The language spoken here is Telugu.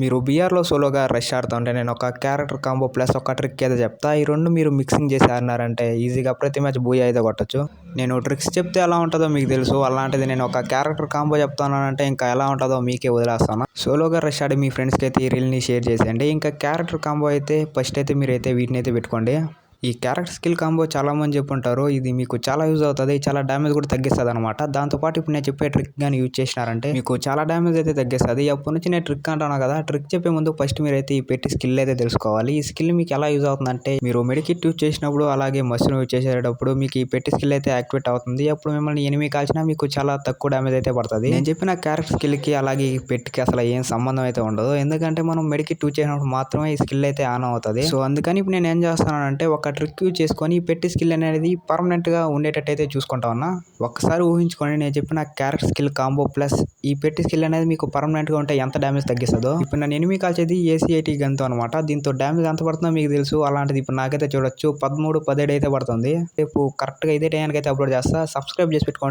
మీరు బీఆర్లో సోలోగా రష్ ఆడుతుంటే నేను ఒక క్యారెక్టర్ కాంబో ప్లస్ ఒక ట్రిక్ అయితే చెప్తా. ఈ రెండు మీరు మిక్సింగ్ చేసి ఆడినారంటే ఈజీగా ప్రతి మ్యాచ్ బూయా అయితే కొట్టచ్చు. నేను ట్రిక్స్ చెప్తే ఎలా ఉంటుందో మీకు తెలుసు, అలాంటిది నేను ఒక క్యారెక్టర్ కాంబో చెప్తానంటే ఇంకా ఎలా ఉంటుందో మీకే వదిలేస్తాను. సోలోగా రష్ ఆడి మీ ఫ్రెండ్స్కి అయితే ఈ రీల్ని షేర్ చేసేయండి. ఇంకా క్యారెక్టర్ కాంబో అయితే ఫస్ట్ అయితే మీరైతే వీటిని అయితే పెట్టుకోండి. ఈ క్యారెక్టర్ స్కిల్ కాంబో చాలా మంది చెప్పుంటారు. ఇది మీకు చాలా యూజ్ అవుతుంది, చాలా డ్యామేజ్ కూడా తగ్గిస్తుంది అనమాట. దాంతోపాటు ఇప్పుడు నేను చెప్పే ట్రిక్ కానీ యూజ్ చేసినారంటే మీకు చాలా డ్యామేజ్ అయితే తగ్గిస్తుంది. అప్పటి నుంచి నేను ట్రిక్ అంటాను కదా, ట్రిక్ చెప్పే ముందు ఫస్ట్ మీరైతే ఈ పెట్టి స్కిల్ అయితే తెలుసుకోవాలి. ఈ స్కిల్ మీకు ఎలా యూజ్ అవుతుందంటే మీరు మెడికిట్ యూజ్ చేసినప్పుడు అలాగే మస్ను యూజ్ చేసేటప్పుడు మీకు ఈ పెట్టి స్కిల్ అయితే యాక్టివేట్ అవుతుంది. అప్పుడు మిమ్మల్ని ఎనిమి కాల్చినా మీకు చాలా తక్కువ డ్యామేజ్ అయితే పడుతుంది. నేను చెప్పిన క్యారెక్టర్ స్కిల్కి అలాగే ఈ పెట్టికి అసలు ఏం సంబంధం అయితే ఉండదు, ఎందుకంటే మనం మెడికిట్ యూజ్ చేసినప్పుడు మాత్రమే ఈ స్కిల్ అయితే ఆన్ అవుతుంది. సో అందుకని ఇప్పుడు నేను ఏం చేస్తానంటే ఒక ట్రిక్ యూజ్ చేసుకొని పెట్టి స్కిల్ అనేది పర్మనెంట్ గా ఉండేటట్టు అయితే చూసుకుంటా ఉన్నా. ఒక్కసారి ఊహించుకొని నేను చెప్పిన క్యారెక్టర్ స్కిల్ కాంబో ప్లస్ ఈ పెట్టి స్కిల్ అనేది మీకు పర్మనెంట్ గా ఉంటే ఎంత డ్యామేజ్ తగ్గిస్తుందో. ఇప్పుడు నేను ఎనిమి కాల్చేది AC80 గన్తో అనమాట. దీంతో డ్యామేజ్ ఎంత పడుతుందో మీకు తెలుసు. అలాంటిది ఇప్పుడు నాకైతే చూడొచ్చు 13-17 అయితే పడుతుంది. రేపు కరెక్ట్ గా ఇదే టైంకి అయితే అప్లోడ్ చేస్తా. సబ్స్క్రైబ్ చేసి పెట్టుకోండి.